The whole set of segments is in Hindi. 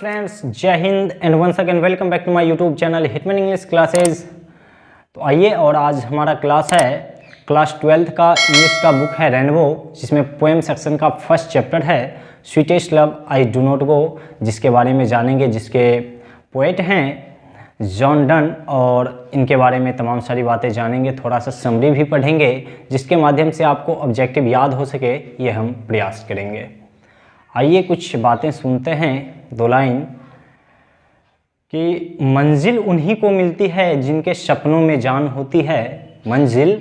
फ्रेंड्स, जय हिंद and once again welcome back to my YouTube channel Hitman English classes. तो आइए, और आज हमारा क्लास है क्लास 12th का इंग्लिश का बुक है रेनबो, जिसमें पोएम सेक्शन का फर्स्ट चैप्टर है sweetest love I do not गो, जिसके बारे में जानेंगे, जिसके पोएट हैं जॉन डन, और इनके बारे में तमाम सारी बातें जानेंगे। थोड़ा सा समरी भी पढ़ेंगे, जिसके माध्यम से आपको ऑब्जेक्टिव याद हो सके, ये हम प्रयास करेंगे। आइए कुछ बातें सुनते हैं, दो लाइन कि मंजिल उन्हीं को मिलती है जिनके सपनों में जान होती है। मंजिल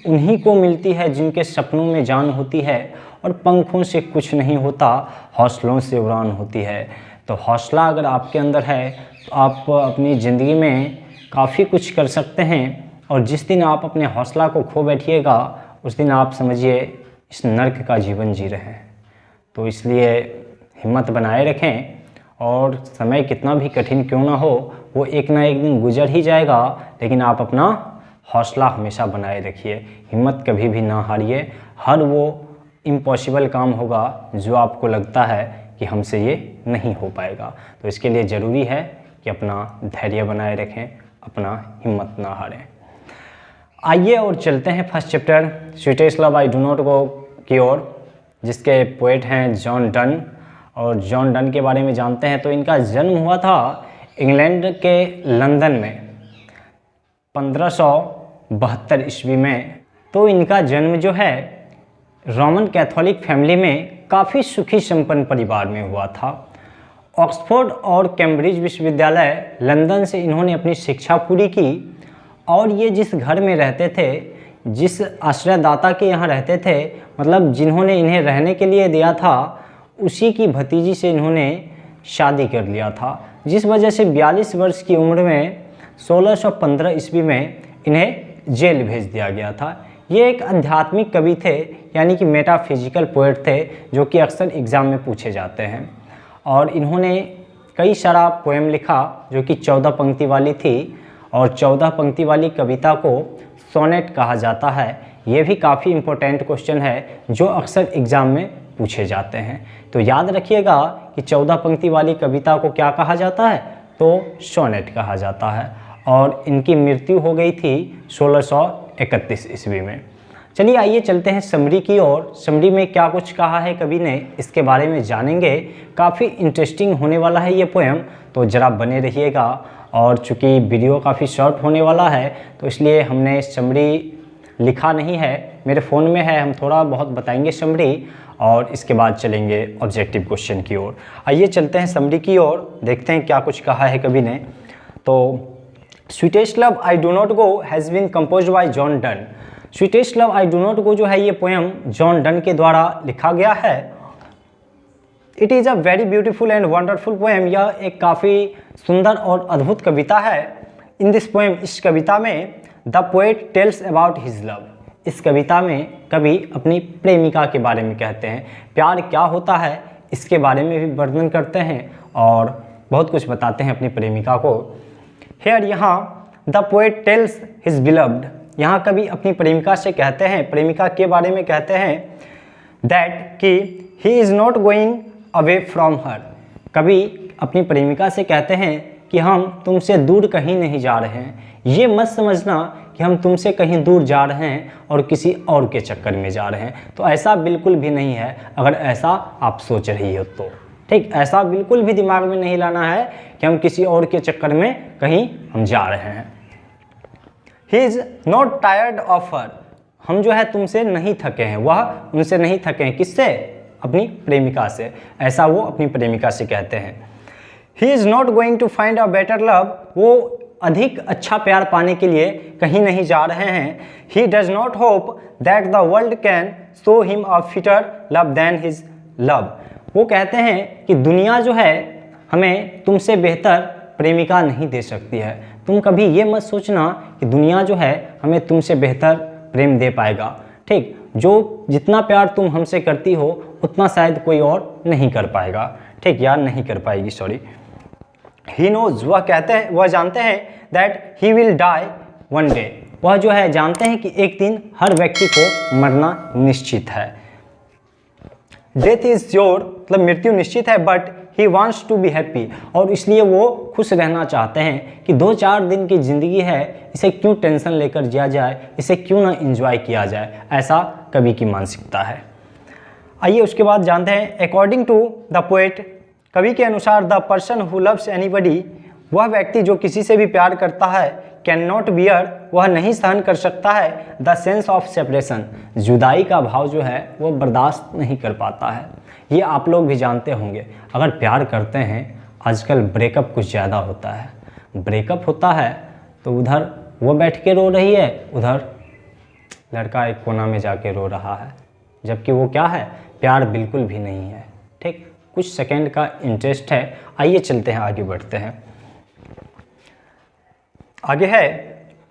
उन्हीं को मिलती है जिनके सपनों में जान होती है, और पंखों से कुछ नहीं होता, हौसलों से उड़ान होती है। तो हौसला अगर आपके अंदर है तो आप अपनी ज़िंदगी में काफ़ी कुछ कर सकते हैं, और जिस दिन आप अपने हौसला को खो बैठिएगा, उस दिन आप समझिए इस नर्क का जीवन जी रहे हैं। तो इसलिए हिम्मत बनाए रखें, और समय कितना भी कठिन क्यों ना हो, वो एक ना एक दिन गुजर ही जाएगा, लेकिन आप अपना हौसला हमेशा बनाए रखिए, हिम्मत कभी भी ना हारिए। हर वो इम्पॉसिबल काम होगा जो आपको लगता है कि हमसे ये नहीं हो पाएगा, तो इसके लिए ज़रूरी है कि अपना धैर्य बनाए रखें, अपना हिम्मत ना हारें। आइए और चलते हैं first chapter sweetest love I do not गो की ओर, जिसके पोएट हैं जॉन डन। और जॉन डन के बारे में जानते हैं। तो इनका जन्म हुआ था इंग्लैंड के लंदन में 1572 ईस्वी में। तो इनका जन्म जो है रोमन कैथोलिक फैमिली में काफ़ी सुखी संपन्न परिवार में हुआ था। ऑक्सफोर्ड और कैम्ब्रिज विश्वविद्यालय लंदन से इन्होंने अपनी शिक्षा पूरी की, और ये जिस घर में रहते थे, जिस आश्रयदाता के यहाँ रहते थे, मतलब जिन्होंने इन्हें रहने के लिए दिया था, उसी की भतीजी से इन्होंने शादी कर लिया था, जिस वजह से 42 वर्ष की उम्र में 1615 ईस्वी में इन्हें जेल भेज दिया गया था। ये एक आध्यात्मिक कवि थे, यानी कि मेटाफिजिकल पोएट थे, जो कि अक्सर एग्ज़ाम में पूछे जाते हैं। और इन्होंने कई सारा पोएम लिखा जो कि 14 पंक्ति वाली थी, और 14 पंक्ति वाली कविता को सोनेट कहा जाता है। ये भी काफ़ी इम्पोर्टेंट क्वेश्चन है जो अक्सर एग्ज़ाम में पूछे जाते हैं। तो याद रखिएगा कि 14 पंक्ति वाली कविता को क्या कहा जाता है, तो सोनेट कहा जाता है। और इनकी मृत्यु हो गई थी 1631 ईस्वी में। चलिए आइए चलते हैं समरी की ओर। समरी में क्या कुछ कहा है कवि ने, इसके बारे में जानेंगे। काफ़ी इंटरेस्टिंग होने वाला है ये पोएम, तो ज़रा बने रहिएगा। और चूँकि वीडियो काफ़ी शॉर्ट होने वाला है, तो इसलिए हमने समरी लिखा नहीं है, मेरे फ़ोन में है, हम थोड़ा बहुत बताएंगे समरी, और इसके बाद चलेंगे ऑब्जेक्टिव क्वेश्चन की ओर। आइए चलते हैं समरी की ओर, देखते हैं क्या कुछ कहा है कवि ने। तो sweetest love I do not go has been composed by John Donne. Sweetest love I do not go जो है, ये पोएम जॉन डन के द्वारा लिखा गया है। It is a very beautiful and wonderful poem. यह एक काफ़ी सुंदर और अद्भुत कविता है। इन दिस पोएम, इस कविता में the poet tells about his love. इस कविता में कवि अपनी प्रेमिका के बारे में कहते हैं, प्यार क्या होता है इसके बारे में भी वर्णन करते हैं, और बहुत कुछ बताते हैं अपनी प्रेमिका को। हेयर, यहाँ the poet tales his beloved, यहाँ कवि अपनी प्रेमिका से कहते हैं, प्रेमिका के बारे में कहते हैं दैट कि ही is not going away from her. कवि अपनी प्रेमिका से कहते हैं कि हम तुमसे दूर कहीं नहीं जा रहे हैं। ये मत समझना कि हम तुमसे कहीं दूर जा रहे हैं और किसी और के चक्कर में जा रहे हैं, तो ऐसा बिल्कुल भी नहीं है। अगर ऐसा आप सोच रही हो तो ठीक, ऐसा बिल्कुल भी दिमाग में नहीं लाना है कि हम किसी और के चक्कर में कहीं हम जा रहे हैं। He is not tired of her, हम जो है तुमसे नहीं थके हैं, वह उनसे नहीं थके हैं। किससे? अपनी प्रेमिका से। ऐसा वो अपनी प्रेमिका से कहते हैं। He is not going to find a better love, वो अधिक अच्छा प्यार पाने के लिए कहीं नहीं जा रहे हैं। He does not hope that the world can show him a fitter love than his love. वो कहते हैं कि दुनिया जो है हमें तुमसे बेहतर प्रेमिका नहीं दे सकती है। तुम कभी ये मत सोचना कि दुनिया जो है हमें तुमसे बेहतर प्रेम दे पाएगा। ठीक, जो जितना प्यार तुम हमसे करती हो उतना शायद कोई और नहीं कर पाएगा। ठीक, या नहीं कर पाएगी, सॉरी। ही नोज, वह कहते हैं, वह जानते हैं that he will die one day, वह जो है जानते हैं कि एक दिन हर व्यक्ति को मरना निश्चित है। डेथ इज श्योर, मतलब मृत्यु निश्चित है, but he wants to be happy, और इसलिए वो खुश रहना चाहते हैं कि 2-4 दिन की ज़िंदगी है, इसे क्यों टेंशन लेकर जिया जाए, इसे क्यों ना इंजॉय किया जाए, ऐसा कवि की मानसिकता है। आइए उसके बाद जानते हैं अकॉर्डिंग टू द पोएट, कवि के अनुसार the person who loves anybody, वह व्यक्ति जो किसी से भी प्यार करता है, कैन नॉट बियर, वह नहीं सहन कर सकता है द सेंस ऑफ सेपरेशन, जुदाई का भाव जो है वो बर्दाश्त नहीं कर पाता है। ये आप लोग भी जानते होंगे, अगर प्यार करते हैं आजकल ब्रेकअप कुछ ज़्यादा होता है, ब्रेकअप होता है तो उधर वो बैठ के रो रही है, उधर लड़का एक कोना में जाके रो रहा है, जबकि वो क्या है, प्यार बिल्कुल भी नहीं है। ठीक, कुछ सेकंड का इंटरेस्ट है। आइए चलते हैं, आगे बढ़ते हैं। आगे है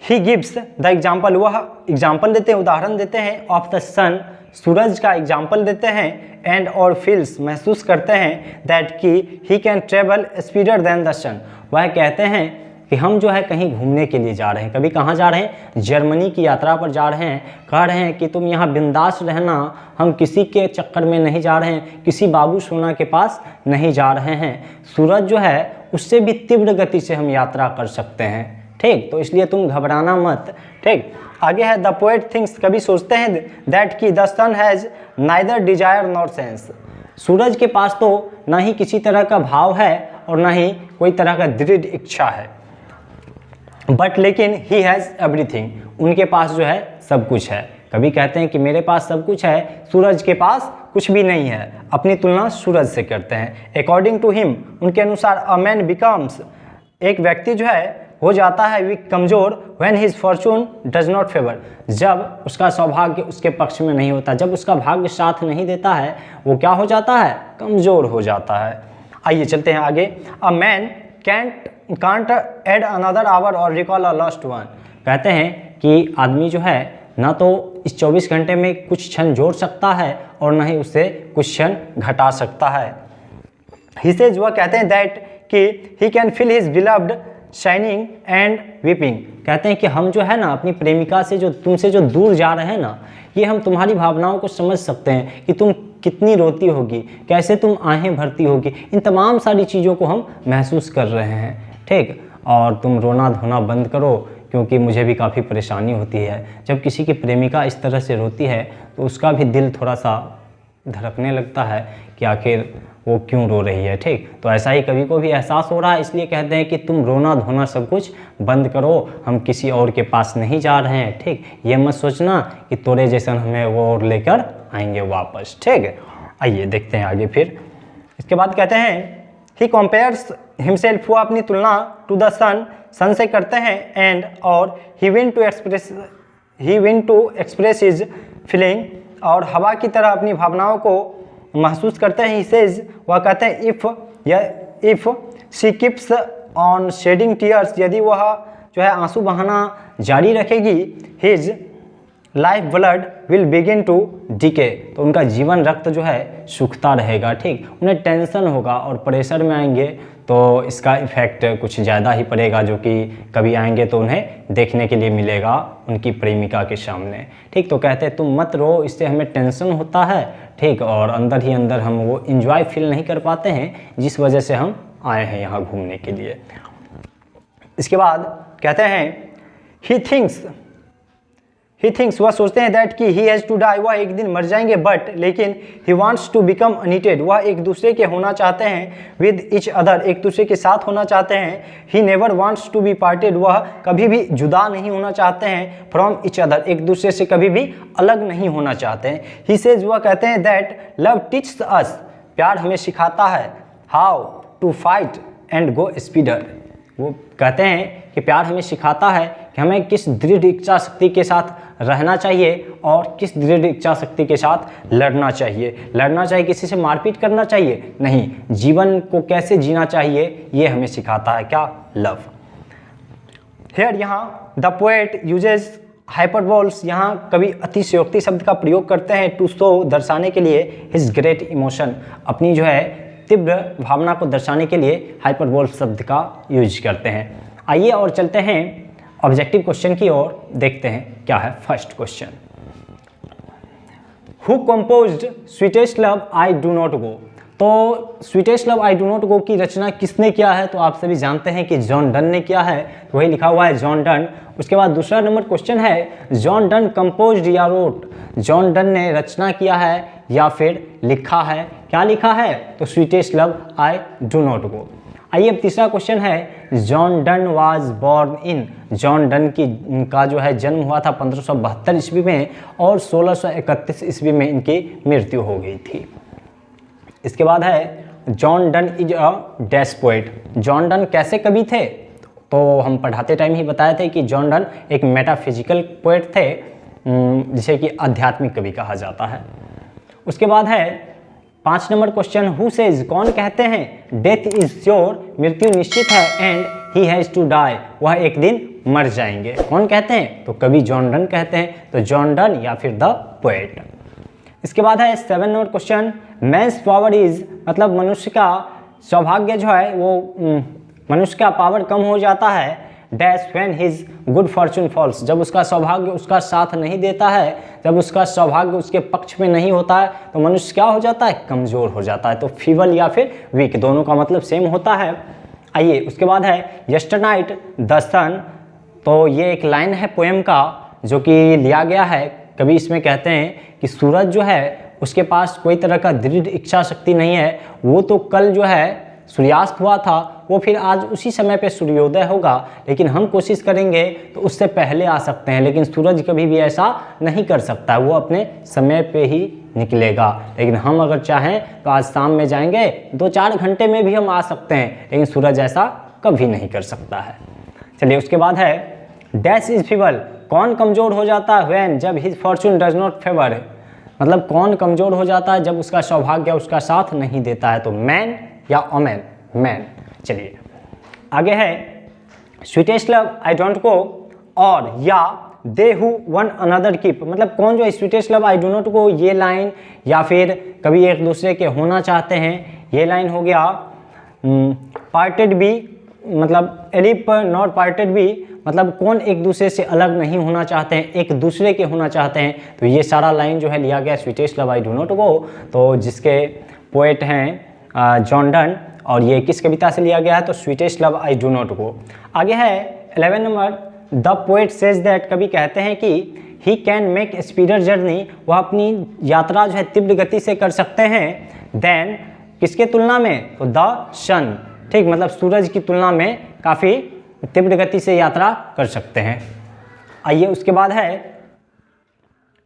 ही गिव्स द एग्जाम्पल, वह एग्जाम्पल देते हैं, उदाहरण देते हैं ऑफ द सन, सूरज का एग्जाम्पल देते हैं, एंड और फील्स महसूस करते हैं दैट कि he can travel speeder than the sun, वह कहते हैं कि हम जो है कहीं घूमने के लिए जा रहे हैं, कभी कहाँ जा रहे हैं, जर्मनी की यात्रा पर जा रहे हैं, कह रहे हैं कि तुम यहाँ बिंदास रहना, हम किसी के चक्कर में नहीं जा रहे हैं, किसी बाबू सोना के पास नहीं जा रहे हैं, सूरज जो है उससे भी तीव्र गति से हम यात्रा कर सकते हैं। ठीक, तो इसलिए तुम घबराना मत। ठीक, आगे है द पोएट थिंक्स, कभी सोचते हैं दैट कि the sun has neither desire nor sense, सूरज के पास तो ना ही किसी तरह का भाव है और ना ही कोई तरह का दृढ़ इच्छा है, बट लेकिन ही हैज़ एवरीथिंग, उनके पास जो है सब कुछ है। कभी कहते हैं कि मेरे पास सब कुछ है, सूरज के पास कुछ भी नहीं है, अपनी तुलना सूरज से करते हैं। अकॉर्डिंग टू हिम, उनके अनुसार अ मैन बिकम्स, एक व्यक्ति जो है हो जाता है वीक, कमज़ोर, when his Fortune does not favour, जब उसका सौभाग्य उसके पक्ष में नहीं होता, जब उसका भाग्य साथ नहीं देता है, वो क्या हो जाता है, कमज़ोर हो जाता है। आइए चलते हैं आगे। A man can't add another hour or recall a lost one, कहते हैं कि आदमी जो है ना तो इस 24 घंटे में कुछ क्षण जोड़ सकता है और ना ही उससे कुछ क्षण घटा सकता है। ही सेज, वह कहते हैं दैट कि he can feel his beloved shining and weeping, कहते हैं कि हम जो है ना अपनी प्रेमिका से, जो तुमसे जो दूर जा रहे हैं ना, ये हम तुम्हारी भावनाओं को समझ सकते हैं कि तुम कितनी रोती होगी, कैसे तुम आहें भरती होगी, इन तमाम सारी चीज़ों को हम महसूस कर रहे हैं। ठीक, और तुम रोना धोना बंद करो, क्योंकि मुझे भी काफ़ी परेशानी होती है। जब किसी की प्रेमिका इस तरह से रोती है तो उसका भी दिल थोड़ा सा धड़कने लगता है कि आखिर वो क्यों रो रही है। ठीक, तो ऐसा ही कवि को भी एहसास हो रहा है, इसलिए कहते हैं कि तुम रोना धोना सब कुछ बंद करो, हम किसी और के पास नहीं जा रहे हैं। ठीक, ये मत सोचना कि तोरे जैसा हमें वो और लेकर आएंगे वापस। ठीक, आइए देखते हैं आगे। फिर इसके बाद कहते हैं ही कंपेयर्स हिमसेल्फ, वो अपनी तुलना टू द सन, सन से करते हैं, एंड और he win to express his feeling, और हवा की तरह अपनी भावनाओं को महसूस करते हैं। ही सेज, वह कहते हैं if she keeps on shedding tears, यदि वह जो है आंसू बहाना जारी रखेगी, his life blood will begin to decay, तो उनका जीवन रक्त जो है सूखता रहेगा। ठीक, उन्हें टेंशन होगा और प्रेशर में आएंगे तो इसका इफ़ेक्ट कुछ ज़्यादा ही पड़ेगा, जो कि कभी आएंगे तो उन्हें देखने के लिए मिलेगा उनकी प्रेमिका के सामने। ठीक, तो कहते हैं तुम मत रो, इससे हमें टेंशन होता है। ठीक, और अंदर ही अंदर हम वो इंजॉय फील नहीं कर पाते हैं, जिस वजह से हम आए हैं यहाँ घूमने के लिए। इसके बाद कहते हैं ही थिंक्स, वह सोचते हैं दैट कि ही हैज़ टू डाई, वह एक दिन मर जाएंगे, बट लेकिन ही वांट्स टू बिकम अनिटेड, वह एक दूसरे के होना चाहते हैं, विद ईच अदर, एक दूसरे के साथ होना चाहते हैं। He never wants to be parted, वह कभी भी जुदा नहीं होना चाहते हैं, फ्रॉम ईच अदर, एक दूसरे से कभी भी अलग नहीं होना चाहते हैं। ही सेज, वह कहते हैं दैट लव टीच्स अस, प्यार हमें सिखाता है, how to fight and go speeder, वो कहते हैं कि प्यार हमें सिखाता है कि हमें किस दृढ़ इच्छा शक्ति के साथ रहना चाहिए और किस दृढ़ इच्छा शक्ति के साथ लड़ना चाहिए। लड़ना चाहिए, किसी से मारपीट करना चाहिए नहीं, जीवन को कैसे जीना चाहिए ये हमें सिखाता है क्या, लव। हेयर, यहाँ द पोएट यूजेज हाइपरबोल्स, यहाँ कभी अतिशयोक्ति शब्द का प्रयोग करते हैं, टू शो, दर्शाने के लिए, हिज ग्रेट इमोशन, अपनी जो है तीव्र भावना को दर्शाने के लिए हाइपरबोल शब्द का यूज करते हैं। आइए और चलते हैं ऑब्जेक्टिव क्वेश्चन की ओर, देखते हैं क्या है first question. Who composed sweetest love I do not गो, तो तो sweetest love I do not गो की रचना किसने किया है, तो आप सभी जानते हैं कि जॉन डन ने किया है, तो वही लिखा हुआ है जॉन डन। उसके बाद दूसरा नंबर क्वेश्चन है जॉन डन कंपोज्ड या रोट, जॉन डन ने रचना किया है या फिर लिखा है, क्या लिखा है, तो sweetest love I do not गो। आइए अब तीसरा क्वेश्चन है John done was born in, John Donne का जो है जन्म हुआ था 1572 ईस्वी में और 1631 ईस्वी में इनकी मृत्यु हो गई थी। इसके बाद है John Donne is a dash poet, John Donne कैसे कवि थे, तो हम पढ़ाते टाइम ही बताए थे कि जॉन डन एक मेटाफिजिकल पोएट थे, जिसे कि आध्यात्मिक कवि कहा जाता है। उसके बाद है 5 नंबर क्वेश्चन हु सेज, कौन कहते हैं डेथ इज श्योर, मृत्यु निश्चित है, and he has to die, वह एक दिन मर जाएंगे, कौन कहते हैं, तो कवि जॉन डन कहते हैं, तो जॉन डन या फिर द पोएट। इसके बाद है 7 number question man's power is, मतलब मनुष्य का सौभाग्य जो है वो मनुष्य का पावर कम हो जाता है dash when his good fortune falls, जब उसका सौभाग्य उसका साथ नहीं देता है, जब उसका सौभाग्य उसके पक्ष में नहीं होता है तो मनुष्य क्या हो जाता है, कमज़ोर हो जाता है। तो फीबल या फिर वीक दोनों का मतलब सेम होता है। आइए उसके बाद है यस्टरनाइट द सन, तो ये एक लाइन है पोएम का जो कि लिया गया है, कभी इसमें कहते हैं कि सूरज जो है उसके पास कोई तरह का दृढ़ इच्छा शक्ति नहीं है, वो तो कल जो है सूर्यास्त हुआ था, वो फिर आज उसी समय पे सूर्योदय होगा, लेकिन हम कोशिश करेंगे तो उससे पहले आ सकते हैं, लेकिन सूरज कभी भी ऐसा नहीं कर सकता, वो अपने समय पे ही निकलेगा। लेकिन हम अगर चाहें तो आज शाम में जाएंगे, 2-4 घंटे में भी हम आ सकते हैं, लेकिन सूरज ऐसा कभी नहीं कर सकता है। चलिए उसके बाद है डैश इज फीबल, कौन कमज़ोर हो जाता है व्हेन, जब his Fortune does not favour, मतलब कौन कमज़ोर हो जाता है जब उसका सौभाग्य उसका साथ नहीं देता है, तो मैन या ओमेन, मैन। चलिए आगे है sweetest love I don't go और या दे हु वन अनदर कीप, मतलब कौन जो है sweetest love I do not go ये लाइन या फिर कभी एक दूसरे के होना चाहते हैं, ये लाइन हो गया। पार्टेड बी, मतलब एलिप नॉट पार्टेड बी, मतलब कौन एक दूसरे से अलग नहीं होना चाहते हैं, एक दूसरे के होना चाहते हैं, तो ये सारा लाइन जो है लिया गया sweetest love I do not go, तो जिसके पोएट हैं जॉन डन, और ये किस कविता से लिया गया है, तो sweetest love I do not गो। आगे है 11 number the poet says that, कवि कहते हैं कि ही कैन मेक स्पीडर जर्नी, वह अपनी यात्रा जो है तीव्र गति से कर सकते हैं, देन किसके तुलना में, तो द सन, ठीक, मतलब सूरज की तुलना में काफ़ी तीव्र गति से यात्रा कर सकते हैं। आइए उसके बाद है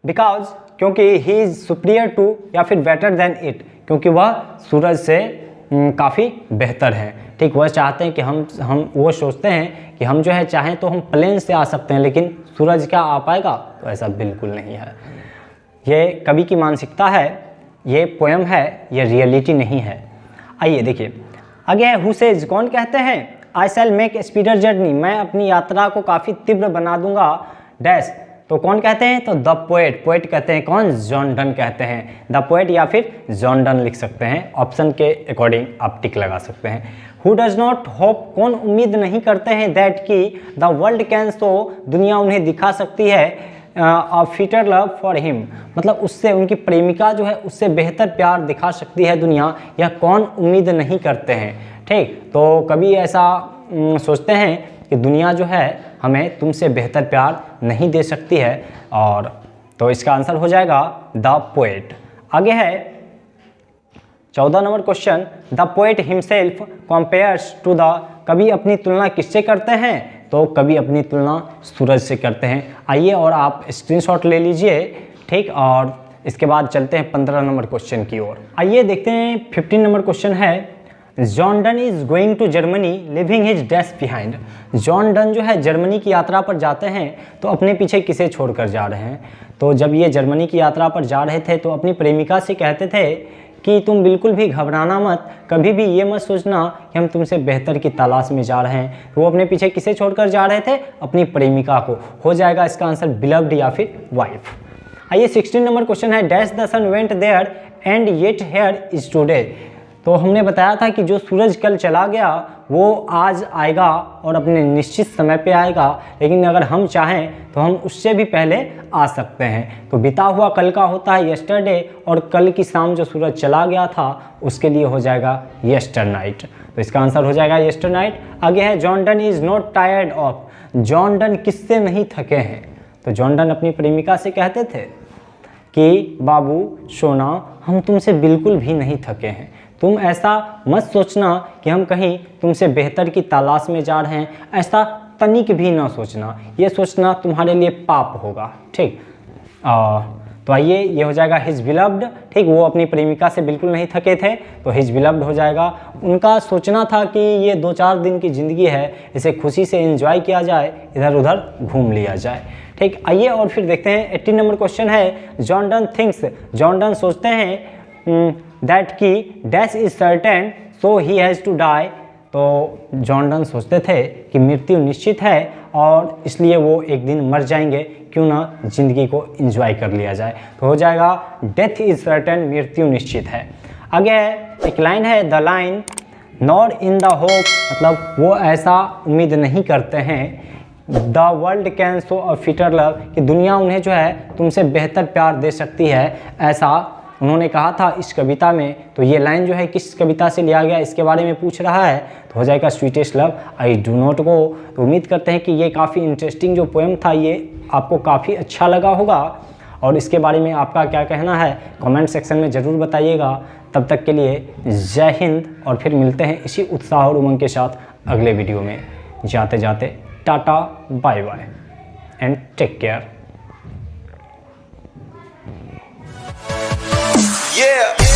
बिकॉज, क्योंकि ही इज सुपीरियर टू या फिर बेटर देन इट, क्योंकि वह सूरज से काफ़ी बेहतर है, ठीक, वह चाहते हैं कि हम वो सोचते हैं कि हम जो है चाहें तो हम प्लेन से आ सकते हैं, लेकिन सूरज क्या आ पाएगा, तो ऐसा बिल्कुल नहीं है। ये कवि की मानसिकता है, ये पोएम है, ये रियलिटी नहीं है। आइए देखिए आगे है हु सेज, कौन कहते हैं आई शैल मेक स्पीडर जर्नी, मैं अपनी यात्रा को काफ़ी तीव्र बना दूंगा डैश, तो कौन कहते हैं, तो द पोएट, पोएट कहते हैं कौन, जॉन डन कहते हैं, द पोएट या फिर जॉन डन लिख सकते हैं, ऑप्शन के अकॉर्डिंग आप टिक लगा सकते हैं। हु डज नॉट होप, कौन उम्मीद नहीं करते हैं दैट कि द वर्ल्ड कैन शो, दुनिया उन्हें दिखा सकती है अ फिटर लव फॉर हिम, मतलब उससे उनकी प्रेमिका जो है उससे बेहतर प्यार दिखा सकती है दुनिया, यह कौन उम्मीद नहीं करते हैं, ठीक, तो कभी ऐसा सोचते हैं कि दुनिया जो है हमें तुमसे बेहतर प्यार नहीं दे सकती है, और तो इसका आंसर हो जाएगा द पोएट। आगे है 14 number question the poet himself compares to the, कभी अपनी तुलना किससे करते हैं, तो कभी अपनी तुलना सूरज से करते हैं। आइए और आप स्क्रीनशॉट ले लीजिए, ठीक, और इसके बाद चलते हैं 15 नंबर क्वेश्चन की ओर। आइए देखते हैं 15 नंबर क्वेश्चन है John Donne is going to Germany leaving his dash behind, John Donne जो है जर्मनी की यात्रा पर जाते हैं तो अपने पीछे किसे छोड़कर जा रहे हैं, तो जब ये जर्मनी की यात्रा पर जा रहे थे तो अपनी प्रेमिका से कहते थे कि तुम बिल्कुल भी घबराना मत, कभी भी ये मत सोचना कि हम तुमसे बेहतर की तलाश में जा रहे हैं, तो वो अपने पीछे किसे छोड़कर जा रहे थे, अपनी प्रेमिका को। हो जाएगा इसका आंसर बिलव्ड या फिर वाइफ। आइए 16 नंबर क्वेश्चन है dash the sun went there and yet here is today, तो हमने बताया था कि जो सूरज कल चला गया वो आज आएगा और अपने निश्चित समय पे आएगा, लेकिन अगर हम चाहें तो हम उससे भी पहले आ सकते हैं। तो बीता हुआ कल का होता है यस्टरडे, और कल की शाम जो सूरज चला गया था उसके लिए हो जाएगा यस्टर नाइट। तो इसका आंसर हो जाएगा यस्टर नाइट। आगे है John done is not tired of. John Donne किससे नहीं थके हैं? तो जॉन डन अपनी प्रेमिका से कहते थे कि बाबू सोना, हम तुमसे बिल्कुल भी नहीं थके हैं। तुम ऐसा मत सोचना कि हम कहीं तुमसे बेहतर की तलाश में जा रहे हैं, ऐसा तनिक भी ना सोचना, ये सोचना तुम्हारे लिए पाप होगा। ठीक, तो आइए ये हो जाएगा हिज बिलव्ड। ठीक, वो अपनी प्रेमिका से बिल्कुल नहीं थके थे तो हिज बिलव्ड हो जाएगा। उनका सोचना था कि ये 2-4 दिन की ज़िंदगी है, इसे खुशी से एंजॉय किया जाए, इधर उधर घूम लिया जाए। ठीक, आइए और फिर देखते हैं 18 नंबर क्वेश्चन है John Donne thinks. John Donne सोचते हैं that key dash is certain so he has to die. तो जॉन डन सोचते थे कि मृत्यु निश्चित है और इसलिए वो एक दिन मर जाएंगे, क्यों ना ज़िंदगी को एंजॉय कर लिया जाए। तो हो जाएगा डेथ इज सर्टेन, मृत्यु निश्चित है। आगे एक लाइन है the line not in the hope, मतलब वो ऐसा उम्मीद नहीं करते हैं the world can show a fitter love, कि दुनिया उन्हें जो है तुमसे बेहतर प्यार दे सकती है, ऐसा उन्होंने कहा था इस कविता में। तो ये लाइन जो है किस कविता से लिया गया इसके बारे में पूछ रहा है, तो हो जाएगा sweetest love I do not गो। तो उम्मीद करते हैं कि ये काफ़ी इंटरेस्टिंग जो पोएम था ये आपको काफ़ी अच्छा लगा होगा, और इसके बारे में आपका क्या कहना है कमेंट सेक्शन में ज़रूर बताइएगा। तब तक के लिए जय हिंद, और फिर मिलते हैं इसी उत्साह और उमंग के साथ अगले वीडियो में। जाते जाते tata bye bye and take care. Yeah.